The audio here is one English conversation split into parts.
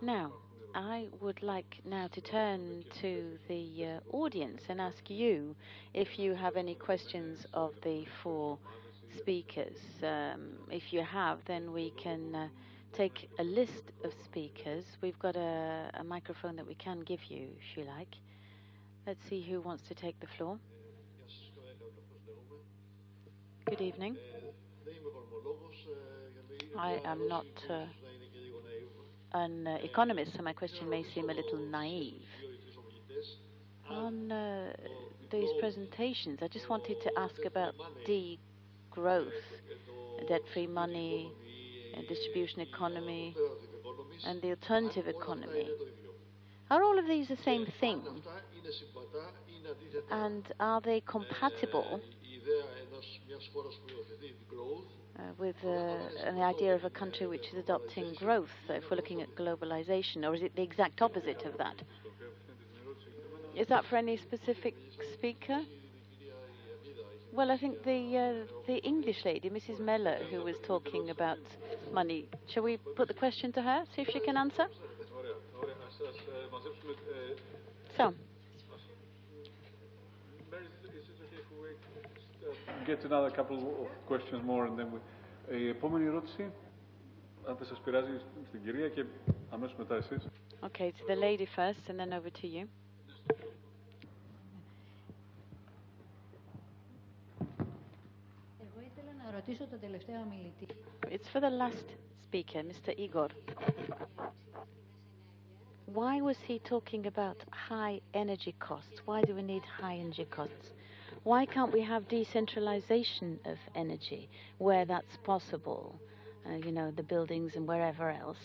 Now, I would like now to turn to the audience and ask you if you have any questions of the four speakers. If you have, then we can take a list of speakers. We've got a microphone that we can give you, if you like. Let's see who wants to take the floor. Good evening. I am not an economist, so my question may seem a little naive. On these presentations, I just wanted to ask about degrowth, debt-free money, distribution economy, and the alternative economy. Are all of these the same thing? And are they compatible with the idea of a country which is adopting growth, if we're looking at globalization, or is it the exact opposite of that? Is that for any specific speaker? Well, I think the English lady, Mrs. Meller, who was talking about money. Shall we put the question to her, see if she can answer? So. Get another couple of questions more and then we... Η επόμενη ερώτηση, αν δεν σας πειράζει, στην κυρία και αμέσως μετά εσείς. Okay, to the lady first and then over to you. Εγώ ήθελα να ρωτήσω τον τελευταίο ομιλητή. It's for the last speaker, Mr. Igor. Why was he talking about high energy costs? Why do we need high energy costs? Why can't we have decentralization of energy where that's possible, you know, the buildings and wherever else?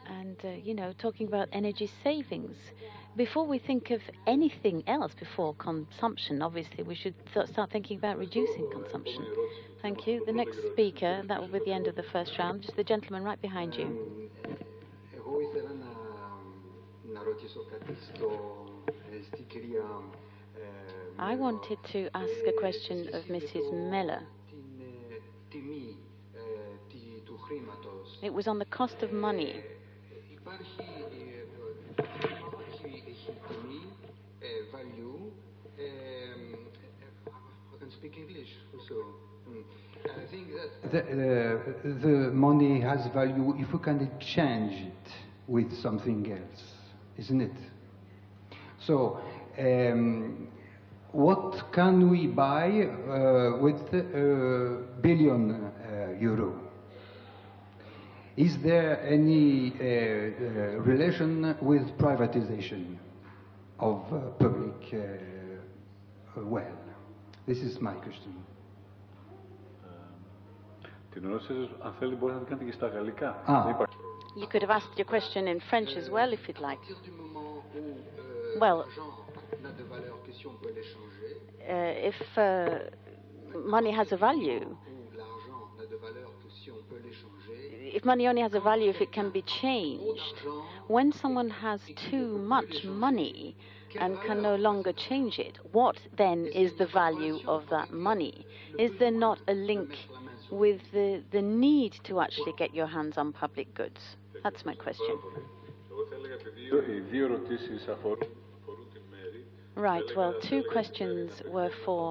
And, you know, talking about energy savings. Before we think of anything else before consumption, obviously, we should start thinking about reducing consumption. Thank you. The next speaker, that will be the end of the first round. Just the gentleman right behind you. Εγώ ήθελα να ρωτήσω κάτι στην κυρία... I wanted to ask a question of Mrs. Miller. It was on the cost of money. Value. I can speak English also. I think that the money has value if we can exchange it with something else, isn't it? So, what can we buy with €1 billion? Is there any relation with privatization of public wealth? This is my question. Την ερώτηση σας, αν θέλει, μπορείτε να την κάνετε και στα γαλλικά. You could have asked your question in French as well, if you'd like. Well, if money has a value, if money only has a value if it can be changed, when someone has too much money and can no longer change it, what then is the value of that money? Is there not a link with the need to actually get your hands on public goods? That's my question. Right, well, two questions were for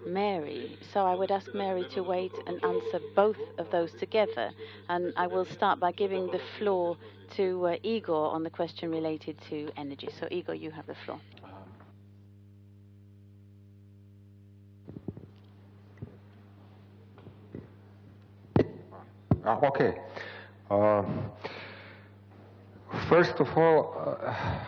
Mary, so I would ask Mary to wait and answer both of those together. And I will start by giving the floor to Igor on the question related to energy. So, Igor, you have the floor. Okay. First of all,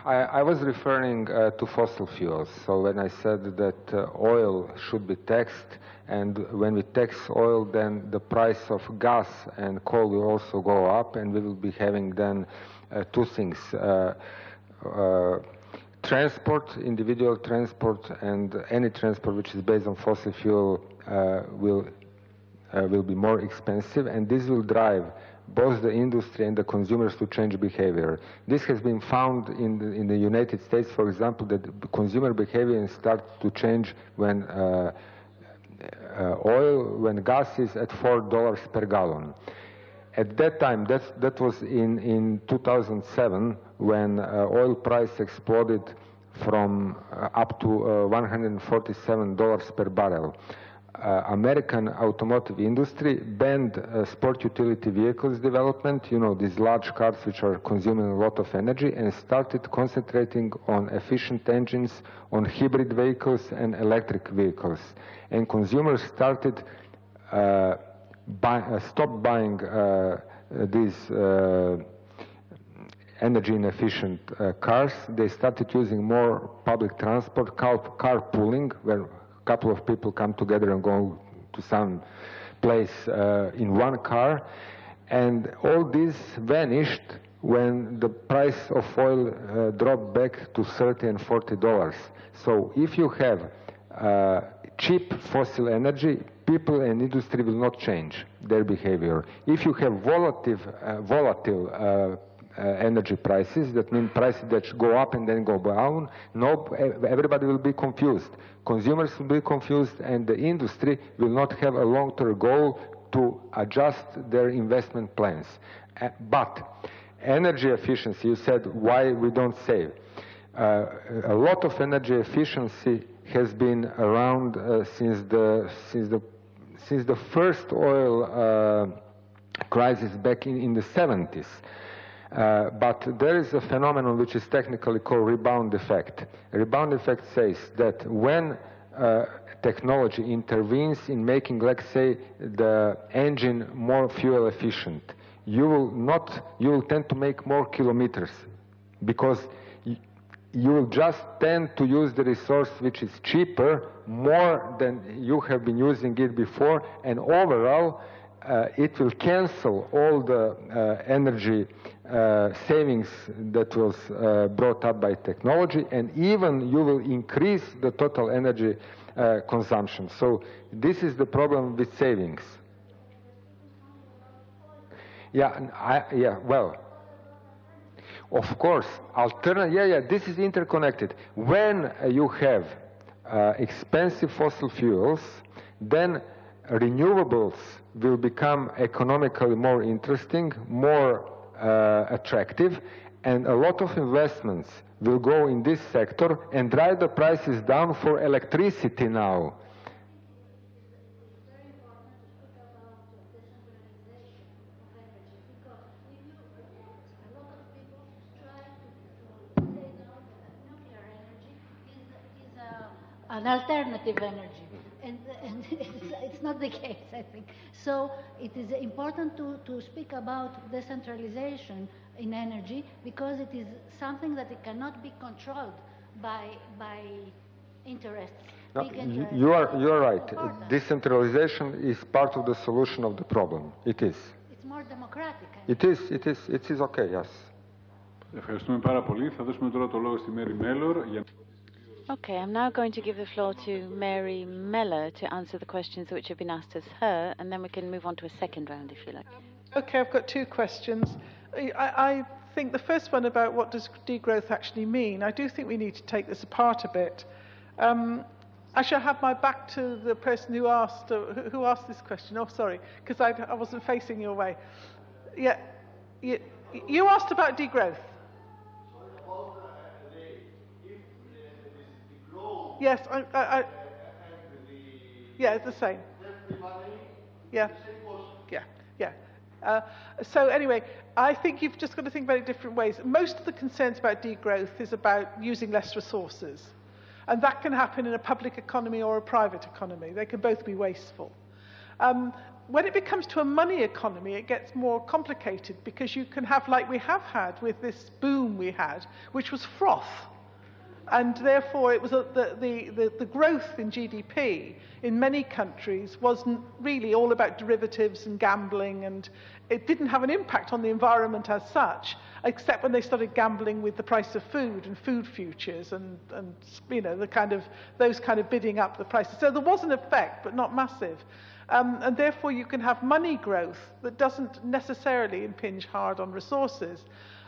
I was referring to fossil fuels. So when I said that oil should be taxed, and when we tax oil, then the price of gas and coal will also go up, and we will be having then two things. Transport, individual transport, and any transport which is based on fossil fuel will be more expensive, and this will drive both the industry and the consumers to change behavior. This has been found in the United States, for example, that consumer behavior starts to change when when gas is at $4 per gallon. At that time, that was in 2007, when oil price exploded from up to $147 per barrel. American automotive industry banned sport utility vehicles development, you know, these large cars which are consuming a lot of energy, and started concentrating on efficient engines, on hybrid vehicles and electric vehicles. And consumers started stop buying these energy inefficient cars. They started using more public transport, carpooling, where a couple of people come together and go to some place in one car. And all this vanished when the price of oil dropped back to $30 and $40. So if you have cheap fossil energy, people and industry will not change their behavior. If you have volatile energy prices, that means prices that go up and then go down, everybody will be confused. Consumers will be confused, and the industry will not have a long-term goal to adjust their investment plans. But energy efficiency, you said why we don't save. A lot of energy efficiency has been around since the first oil crisis back in the 70s. But there is a phenomenon which is technically called rebound effect. A rebound effect says that when technology intervenes in making, let's say, the engine more fuel efficient, you will tend to make more kilometers, because you will just tend to use the resource which is cheaper more than you have been using it before, and overall it will cancel all the energy savings that was brought up by technology, and even you will increase the total energy consumption. So this is the problem with savings. Well, of course, this is interconnected. When you have expensive fossil fuels, then renewables will become economically more interesting, more attractive, and a lot of investments will go in this sector and drive the prices down for electricity now. An alternative energy, and it's not the case, I think. So it is important to speak about decentralization in energy, because it is something that it cannot be controlled by interests. No, you are right. Decentralization is part of the solution of the problem. It is. It's more democratic. It is okay, yes. Ευχαριστούμε πάρα πολύ. Θα δώσουμε τώρα το λόγο στη Mary Mellor. Okay, I'm now going to give the floor to Mary Mellor to answer the questions which have been asked as her, and then we can move on to a second round, if you like. Okay, I've got two questions. I think the first one about what does degrowth actually mean, I do think we need to take this apart a bit. I shall have my back to the person who asked this question. Oh, sorry, because I wasn't facing your way. Yeah, you asked about degrowth. Yes, yeah, it's the same. Yeah. So anyway, I think you've just got to think about it different ways. Most of the concerns about degrowth is about using less resources. And that can happen in a public economy or a private economy. They can both be wasteful. When it becomes to a money economy, it gets more complicated, because you can have, like we have had with this boom we had, which was froth. And therefore, it was the growth in GDP in many countries wasn't really all about derivatives and gambling, and it didn't have an impact on the environment as such, except when they started gambling with the price of food and food futures and you know, those kind of bidding up the prices. So there was an effect, but not massive. And therefore, you can have money growth that doesn't necessarily impinge hard on resources.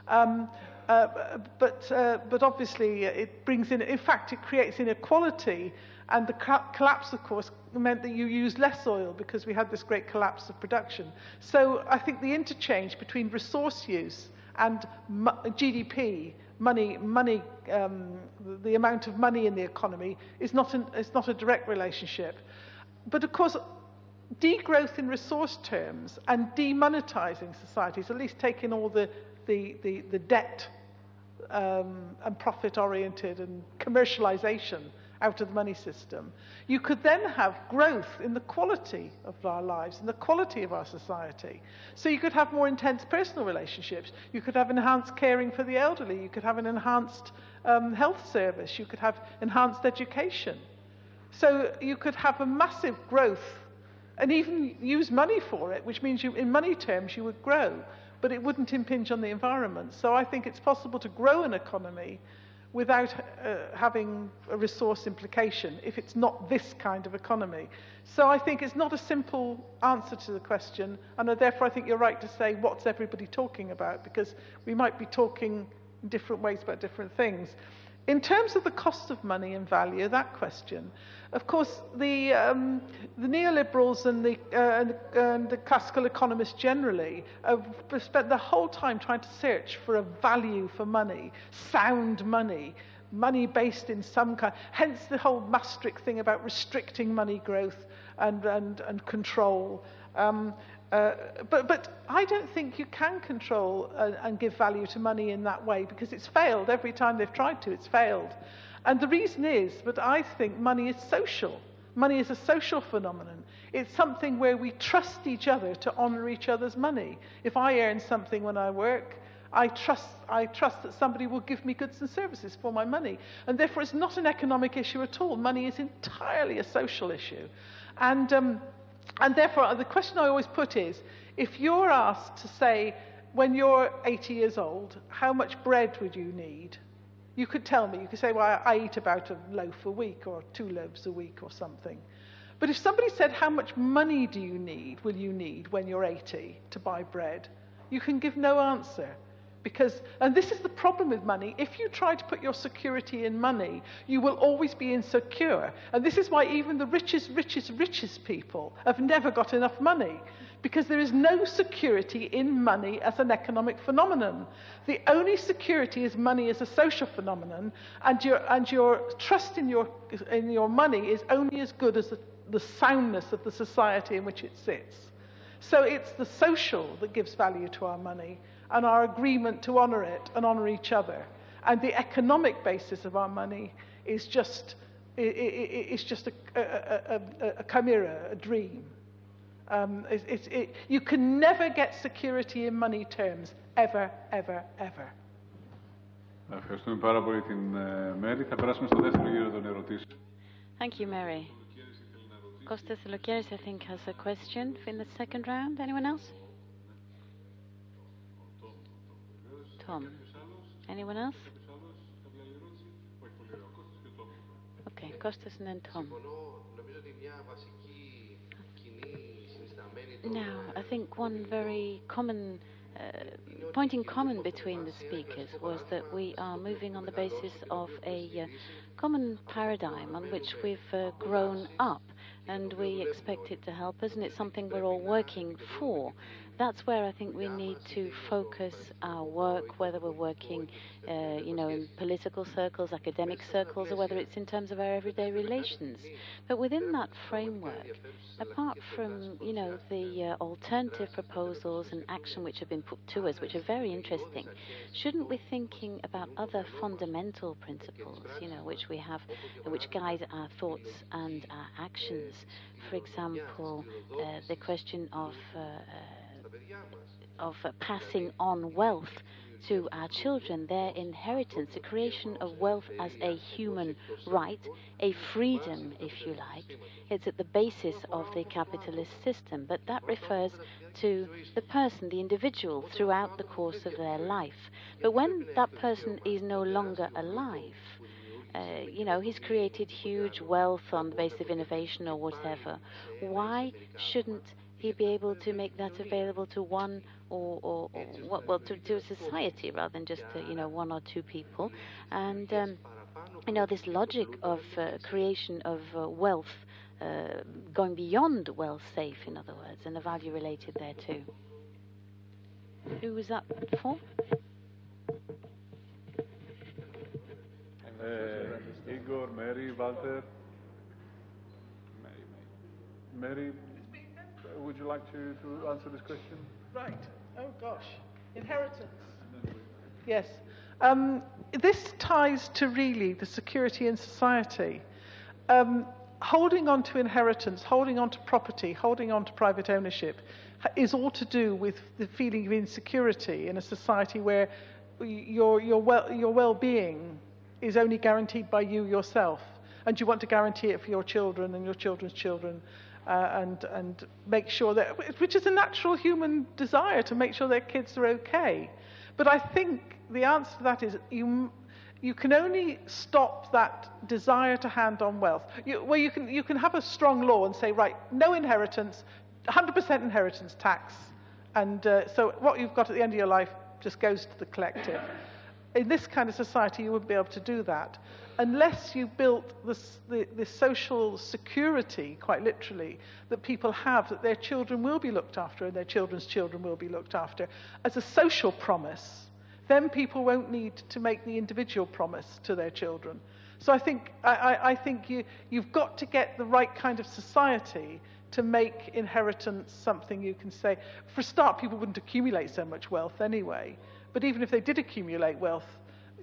But obviously it brings in fact, it creates inequality And the collapse, of course, meant that you used less oil because we had this great collapse of production. So I think the interchange between resource use and GDP, the amount of money in the economy, is not a direct relationship. But of course, degrowth in resource terms and demonetizing societies, at least taking all the debt and profit-oriented and commercialization out of the money system, you could then have growth in the quality of our lives, in the quality of our society. So you could have more intense personal relationships. You could have enhanced caring for the elderly. You could have an enhanced health service. You could have enhanced education. So you could have a massive growth and even use money for it, which means in money terms you would grow, but it wouldn't impinge on the environment. So I think it's possible to grow an economy without having a resource implication if it's not this kind of economy. So I think it's not a simple answer to the question, and therefore I think you're right to say, what's everybody talking about? Because we might be talking in different ways about different things. In terms of the cost of money and value, that question, of course, the neoliberals and the classical economists generally have spent the whole time trying to search for a value for money, sound money, money based in some kind. Hence the whole Maastricht thing about restricting money growth and control. But I don't think you can control and give value to money in that way, because it's failed every time they've tried to. It's failed. And the reason is that I think money is social. Money is a social phenomenon. It's something where we trust each other to honor each other's money. If I earn something when I work, I trust that somebody will give me goods and services for my money. And therefore it's not an economic issue at all. Money is entirely a social issue. And therefore, the question I always put is, if you're asked to say, when you're 80 years old, how much bread would you need? You could tell me. You could say, well, I eat about a loaf a week or 2 loaves a week or something. But if somebody said, how much money will you need when you're 80 to buy bread? You can give no answer. And this is the problem with money, if you try to put your security in money, you will always be insecure. And this is why even the richest people have never got enough money, because there is no security in money as an economic phenomenon. The only security is money as a social phenomenon, and your trust in your money is only as good as the soundness of the society in which it sits. So it's the social that gives value to our money, and our agreement to honor it and honor each other. And the economic basis of our money is just a chimera, a dream. You can never get security in money terms, ever, ever, ever. Ευχαριστούμε πάρα πολύ την Μέρη. Θα περάσουμε στο δεύτερο γύρο των ερωτήσεων. Thank you, Mary. Kostas Lokeris, I think, has a question in the second round. Anyone else? Tom. Anyone else? Okay, Kostas and then Tom. Now, I think one very common point in common between the speakers was that we are moving on the basis of a common paradigm on which we've grown up, and we expect it to help us, and it's something we're all working for. That's where I think we need to focus our work, whether we're working, in political circles, academic circles, or whether it's in terms of our everyday relations. But within that framework, apart from, the alternative proposals and action which have been put to us, which are very interesting, shouldn't we be thinking about other fundamental principles, which we have, which guide our thoughts and our actions? For example, the question of passing on wealth to our children, their inheritance, the creation of wealth as a human right, a freedom, if you like. It's at the basis of the capitalist system, but that refers to the person, the individual, throughout the course of their life. But when that person is no longer alive, he's created huge wealth on the basis of innovation or whatever. Why shouldn't he be able to make that available to one to a society rather than just one or two people? And You know, this logic of creation of wealth, going beyond well safe, in other words, and the value related there too. Who was that for? Igor, Mary, Walter. Mary, would you like to answer this question? Right. Oh, gosh. Inheritance. Yes. This ties to really the security in society. Holding on to inheritance, holding on to property, holding on to private ownership is all to do with the feeling of insecurity in a society where your well-being is only guaranteed by you yourself, and you want to guarantee it for your children and your children's children, and make sure that, which is a natural human desire, to make sure their kids are okay. But I think the answer to that is you can only stop that desire to hand on wealth. You can have a strong law and say, right, no inheritance, 100% inheritance tax, and so what you've got at the end of your life just goes to the collective. In this kind of society, you wouldn't be able to do that unless you built the social security, quite literally, that people have, that their children will be looked after and their children's children will be looked after, as a social promise. Then people won't need to make the individual promise to their children. So I think you've got to get the right kind of society to make inheritance something you can say. For a start, people wouldn't accumulate so much wealth anyway. But even if they did accumulate wealth,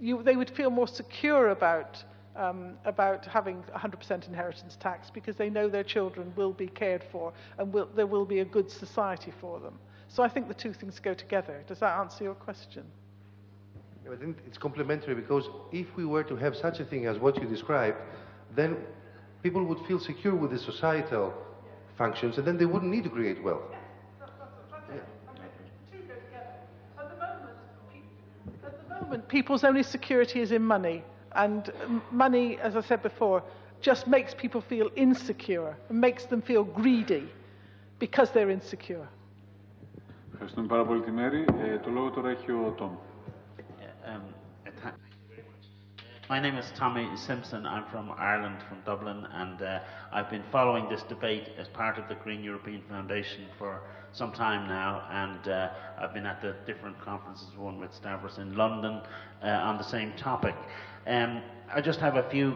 they would feel more secure about having 100% inheritance tax, because they know their children will be cared for and there will be a good society for them. So I think the two things go together. Does that answer your question? I think it's complementary, because if we were to have such a thing as what you described, then people would feel secure with the societal functions, and then they wouldn't need to create wealth. People's only security is in money, and money, as I said before, just makes people feel insecure and makes them feel greedy because they're insecure. Ευχαριστούμε πάρα πολύ τη Μέρη. Το λόγο τώρα έχει ο Tom. My name is Tommy Simpson. I'm from Ireland, from Dublin, and I've been following this debate as part of the Green European Foundation for some time now, and I've been at the different conferences, one with Stavros in London, on the same topic. I just have a few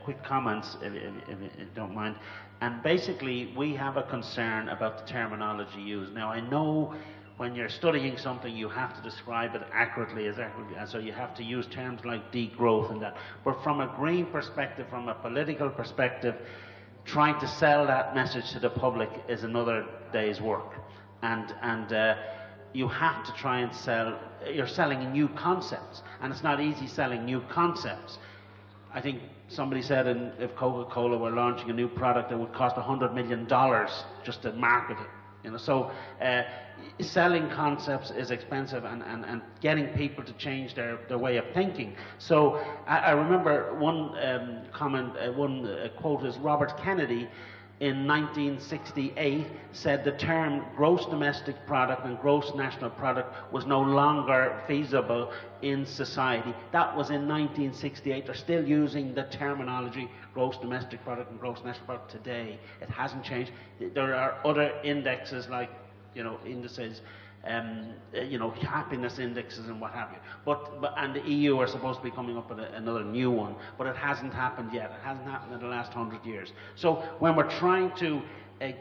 quick comments, if you don't mind. And basically, we have a concern about the terminology used. Now, I know when you're studying something, you have to describe it accurately, and so you have to use terms like degrowth and that. But from a green perspective, from a political perspective, trying to sell that message to the public is another day's work. And you have to try and sell, you're selling new concepts, and it's not easy selling new concepts. I think somebody said if Coca-Cola were launching a new product, it would cost $100 million just to market it. You know, so selling concepts is expensive, and getting people to change their way of thinking. So I remember one quote is Robert Kennedy in 1968 said the term gross domestic product and gross national product was no longer feasible in society. That was in 1968. They're still using the terminology gross domestic product and gross national product today. It hasn't changed. There are other indexes like, indices, happiness indexes and what have you. And the EU are supposed to be coming up with another new one, but it hasn't happened yet. It hasn't happened in the last 100 years. So when we're trying to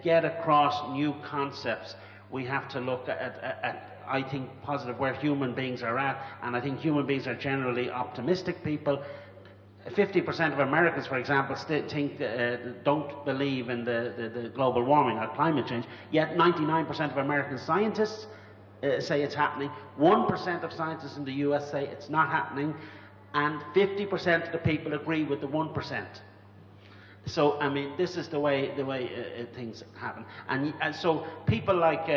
get across new concepts, we have to look at I think, positive where human beings are at, and I think human beings are generally optimistic people. 50% of Americans, for example, don't believe in the global warming or climate change, yet 99% of American scientists say it's happening. 1% of scientists in the US say it's not happening, and 50% of the people agree with the 1%. So, I mean, this is the way things happen. And so people like,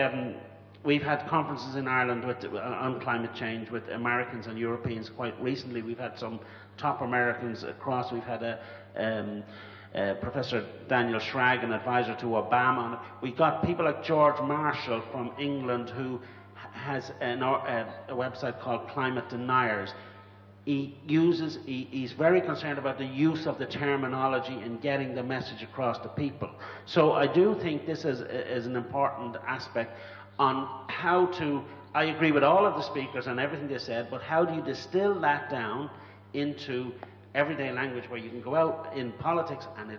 we've had conferences in Ireland on climate change with Americans and Europeans quite recently. We've had some top Americans across. We've had Professor Daniel Schrag, an advisor to Obama. We've got people like George Marshall from England, who has a website called Climate Deniers. he's very concerned about the use of the terminology and getting the message across to people. So I do think this is an important aspect on how to, I agree with all of the speakers and everything they said, but how do you distill that down into everyday language where you can go out in politics and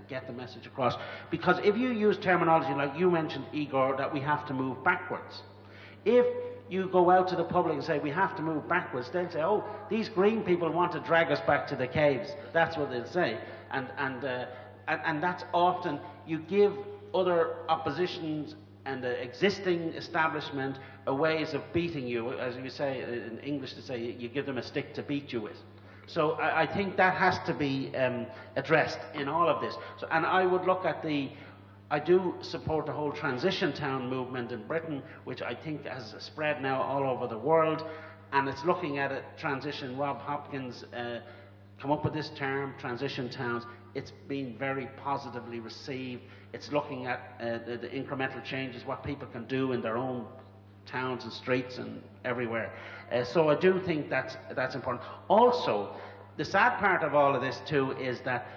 get the message across? Because if you use terminology like you mentioned, Igor, that we have to move backwards, if you go out to the public and say we have to move backwards, they'll say, oh, these green people want to drag us back to the caves. That's what they'll say. And that's often, you give other oppositions and the existing establishment a ways of beating you, as we say in English, to say you give them a stick to beat you with. So I think that has to be addressed in all of this. So, and I would look at I do support the whole transition town movement in Britain, which I think has spread now all over the world, and it's looking at a transition. Rob Hopkins come up with this term, transition towns. It's been very positively received. It's looking at the incremental changes, what people can do in their own towns and streets and everywhere. So I do think that's important. Also, the sad part of all of this too is that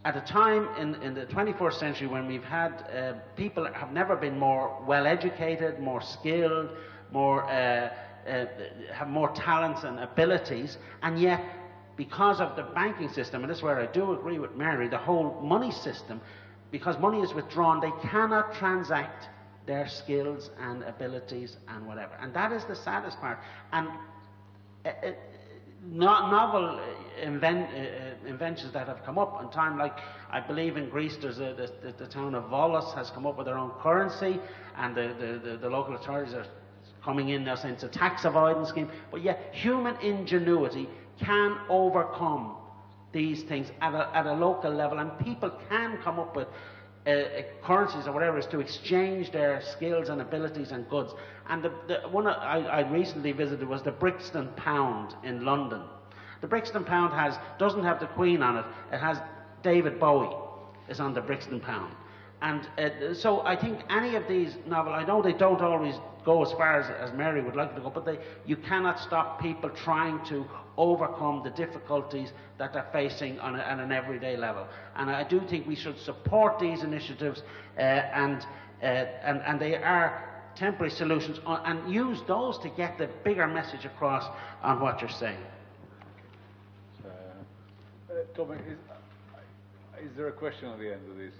at a time in the 21st century when we've had people have never been more well educated, more skilled, have more talents and abilities, and yet because of the banking system, and this is where I do agree with Mary, the whole money system, because money is withdrawn, they cannot transact their skills and abilities and whatever. And that is the saddest part. And novel inventions that have come up in time, like I believe in Greece there's the town of Volos has come up with their own currency, and the local authorities are coming in now saying it's a tax avoidance scheme. But yet human ingenuity can overcome these things at a local level, and people can come up with currencies or whatever it is to exchange their skills and abilities and goods. And the one I recently visited was the Brixton Pound in London. The Brixton Pound doesn't have the Queen on it. It has David Bowie is on the Brixton Pound. And so I think any of these novels, I know they don't always go as far as Mary would like to go, but you cannot stop people trying to overcome the difficulties that they're facing on an everyday level. And I do think we should support these initiatives and they are temporary solutions and use those to get the bigger message across on what you're saying. Tommy, is there a question at the end of this?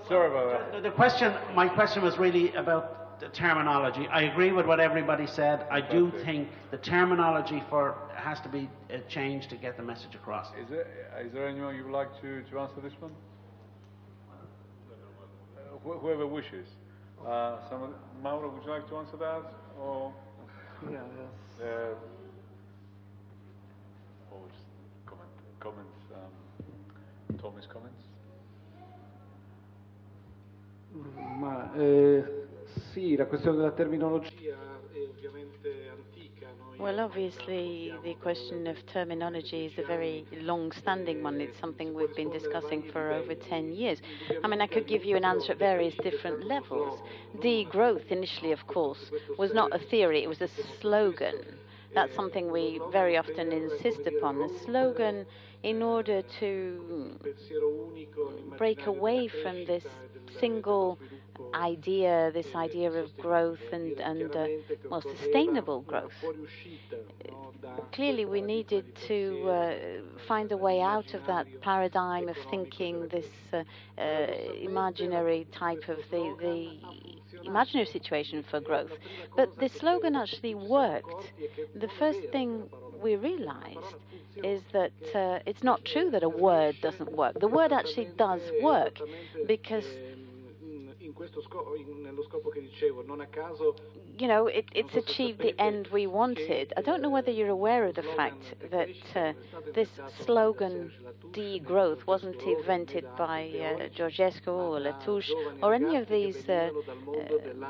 Sorry about that. My question was really about the terminology. I agree with what everybody said. I do think the terminology has to be changed to get the message across. Is there anyone you would like to answer this one? Whoever wishes. Mauro, would you like to answer that? Or yes. Comments. Tommy's comments. Sì, la questione della terminologia è ovviamente antica. Well, obviously, the question of terminology is a very long-standing one. It's something we've been discussing for over 10 years. I mean, I could give you an answer at various different levels. Degrowth, initially, of course, was not a theory, it was a slogan. That's something we very often insist upon. A slogan in order to break away from this single idea, this idea of growth and more sustainable growth. Clearly, we needed to find a way out of that paradigm of thinking, this imaginary type of the imaginary situation for growth. But the slogan actually worked. The first thing we realized is that it's not true that a word doesn't work. The word actually does work, because you know, it's achieved the end we wanted. I don't know whether you're aware of the fact that this slogan, degrowth, wasn't invented by Georgescu or Latouche or any of these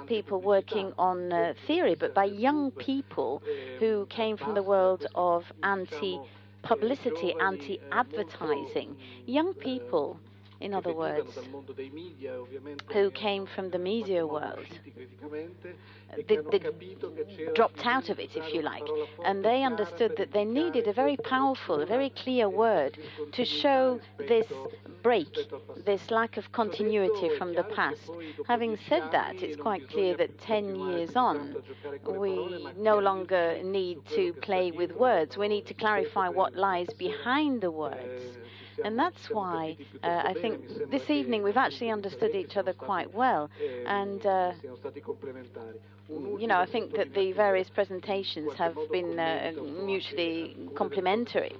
people working on theory, but by young people who came from the world of anti-publicity, anti-advertising. Young people in other words, who came from the media world. They dropped out of it, if you like, and they understood that they needed a very powerful, a very clear word to show this break, this lack of continuity from the past. Having said that, it's quite clear that 10 years on, we no longer need to play with words. We need to clarify what lies behind the words. And that's why I think this evening we've actually understood each other quite well. And, you know, I think that the various presentations have been mutually complementary.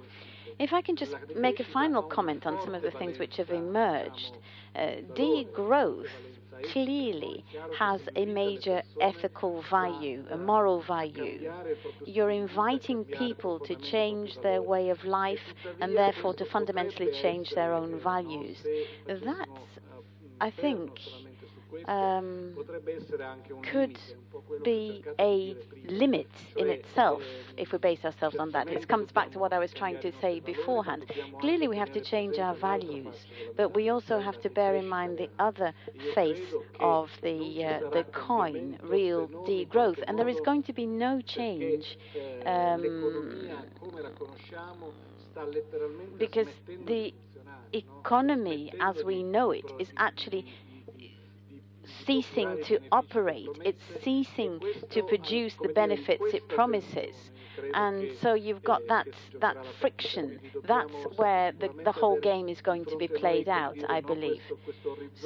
If I can just make a final comment on some of the things which have emerged, degrowth clearly has a major ethical value, a moral value. You're inviting people to change their way of life and therefore to fundamentally change their own values. That, I think, could be a limit in itself if we base ourselves on that. It comes back to what I was trying to say beforehand. Clearly we have to change our values, but we also have to bear in mind the other face of the coin, real degrowth, and there is going to be no change because the economy as we know it is actually ceasing to operate. It's ceasing to produce the benefits it promises. And so you've got that friction. That's where the whole game is going to be played out, I believe.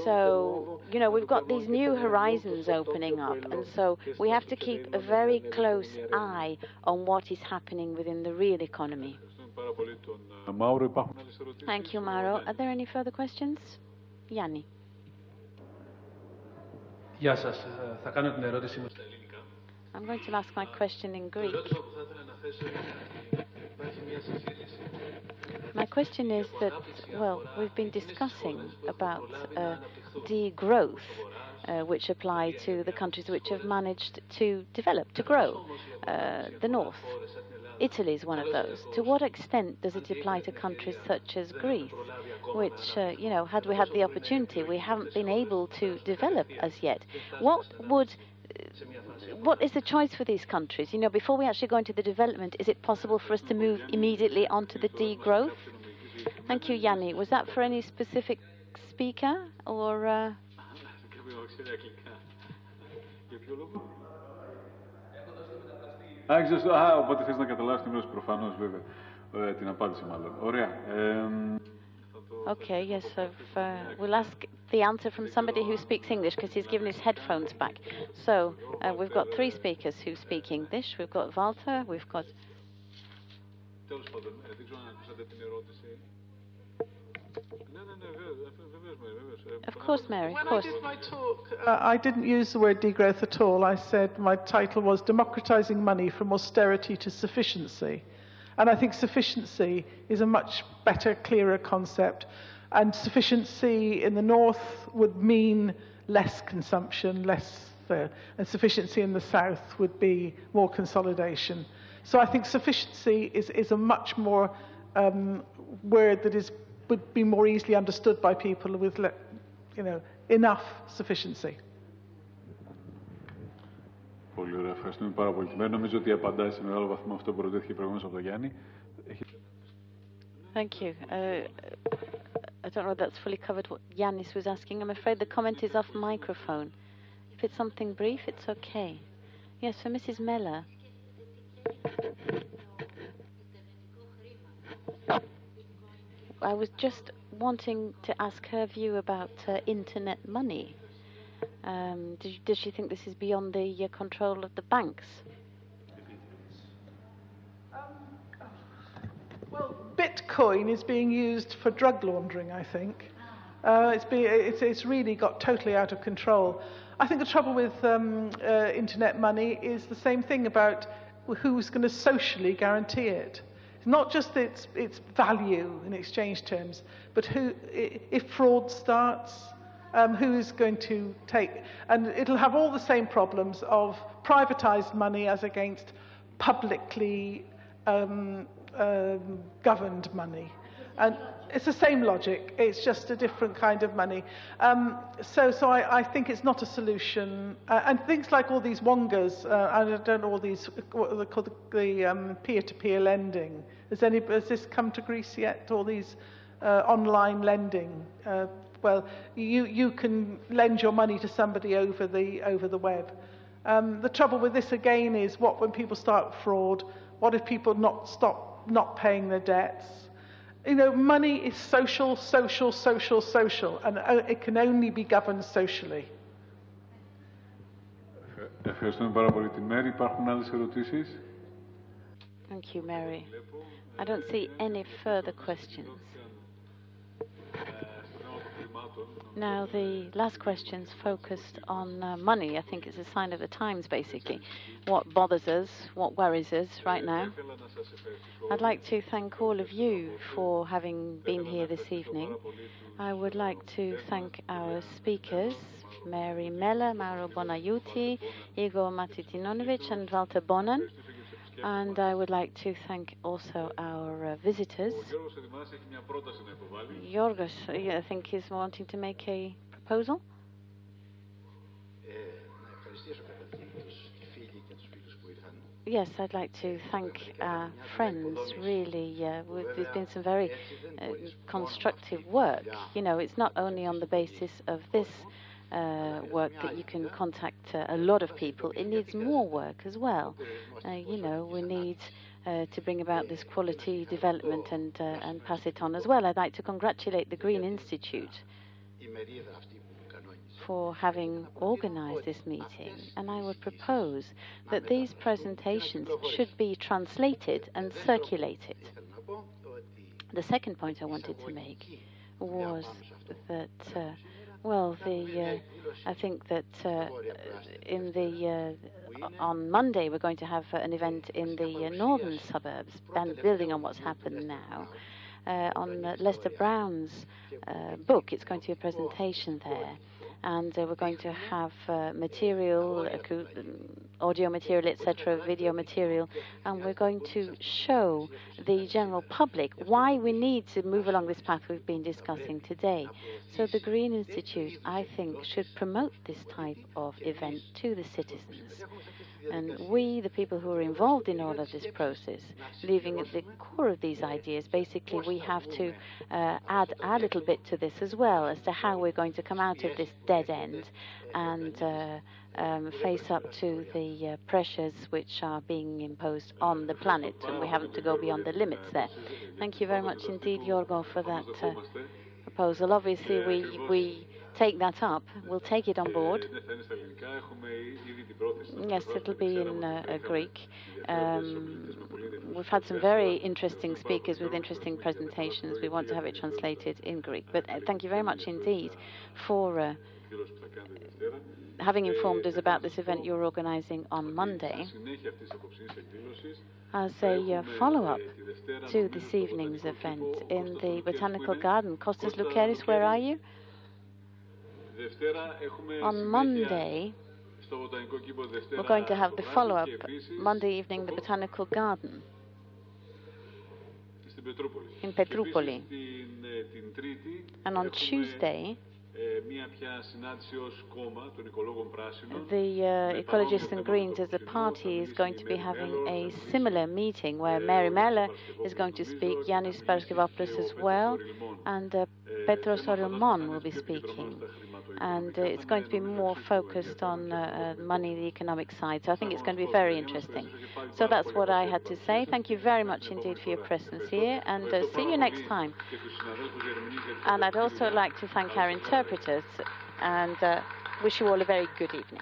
So, you know, we've got these new horizons opening up, and so we have to keep a very close eye on what is happening within the real economy. Thank you, Mauro. Are there any further questions? Yanni. Γεια σας. Θα κάνω την ερώτηση μου στα ελληνικά. I'm going to ask my question in Greek. My question is that, well, we've been discussing about degrowth, which apply to the countries which have managed to develop, to grow, the North. Italy is one of those. To what extent does it apply to countries such as Greece, which, you know, had we had the opportunity, we haven't been able to develop as yet? What is the choice for these countries? You know, before we actually go into the development, is it possible for us to move immediately onto the degrowth? Thank you, Yanni. Was that for any specific speaker or? Οπότε θες να καταλάβεις την γνώση προφανώς, βέβαια, την απάντηση μάλλον. Ωραία. Okay, yes, so we'll ask the answer from somebody who speaks English because he's given his headphones back. So we've got 3 speakers who speak English. We've got Walter, we've got... Τέλος πάντων, δεν ξέρω αν ακούσατε την ερώτηση. Of course, Mary, of course. When I did my talk, I didn't use the word degrowth at all. I said my title was Democratizing Money from Austerity to Sufficiency. And I think sufficiency is a much better, clearer concept. And sufficiency in the north would mean less consumption, and sufficiency in the south would be more consolidation. So I think sufficiency is a much more word that would be more easily understood by people with, you know, enough sufficiency. Πολύ ωραία, ευχαριστούμε πάρα πολύ. Νομίζω ότι απαντάει σε μεγάλο βαθμό αυτό που ρωτήθηκε προηγουμένως από τον Γιάννη. Thank you. I don't know if that's fully covered what Yannis was asking. I'm afraid the comment is off microphone. If it's something brief, it's okay. Yes, for Mrs. Meller. I was just wanting to ask her view about internet money. Does she think this is beyond the control of the banks? Well, Bitcoin is being used for drug laundering, I think. It's really got totally out of control. I think the trouble with internet money is the same thing about who's going to socially guarantee it. Not just its value in exchange terms, but if fraud starts, who is going to take... And it'll have all the same problems of privatized money as against publicly governed money. And it's the same logic, it's just a different kind of money. So I think it's not a solution. And things like all these wongas, I don't know, all these, what they call the peer-to-peer lending. Has this come to Greece yet, all these online lending? Well, you can lend your money to somebody over the web. The trouble with this again is when people start fraud, what if people stop not paying their debts? You know, money is social, and it can only be governed socially. Ευχαριστούμε πάρα πολύ τη Μέρη. Υπάρχουν άλλες ερωτήσεις? Thank you, Mary. I don't see any further questions. Now, the last question's focused on money. I think it's a sign of the times, basically. What bothers us, what worries us right now. I'd like to thank all of you for having been here this evening. I would like to thank our speakers, Mary Meller, Mauro Bonaiuti, Igor Matitinovic, and Walter Bonan. And I would like to thank also our visitors. Yorgos, I think, is wanting to make a proposal. Yes, I'd like to thank our friends, really. There's been some very constructive work. You know, it's not only on the basis of this work that you can contact a lot of people. It needs more work as well. You know, we need to bring about this quality development and pass it on as well. I'd like to congratulate the Green Institute for having organized this meeting, and I would propose that these presentations should be translated and circulated. The second point I wanted to make was that I think that on Monday we're going to have an event in the northern suburbs, and building on what's happened now. On Lester Brown's book, it's going to be a presentation there. And we're going to have material, audio material, etc., video material, and we're going to show the general public why we need to move along this path we've been discussing today. So the Green Institute, I think, should promote this type of event to the citizens. And we, the people who are involved in all of this process, living at the core of these ideas, basically we have to add our little bit to this as well, as to how we're going to come out of this dead end and face up to the pressures which are being imposed on the planet, and we haven't to go beyond the limits there. Thank you very much indeed, Yorgo, for that proposal. Obviously, we take that up. We'll take it on board. Yes, it'll be in Greek. We've had some very interesting speakers with interesting presentations. We want to have it translated in Greek. But thank you very much indeed for having informed us about this event you're organizing on Monday. As a follow-up to this evening's event in the Botanical Garden. Kostas Loukeris, where are you? On Monday, we're going to have the follow-up Monday evening, the Botanical Garden in Petroupoli. And on Tuesday, the Ecologists and Greens as a party is going to be having a similar meeting where Mary Meller is going to speak, Yannis Paraskevopoulos as well, and Petros Oromon will be speaking. And it's going to be more focused on money, the economic side. So I think it's going to be very interesting. So that's what I had to say. Thank you very much indeed for your presence here, and see you next time. And I'd also like to thank our interpreters and wish you all a very good evening.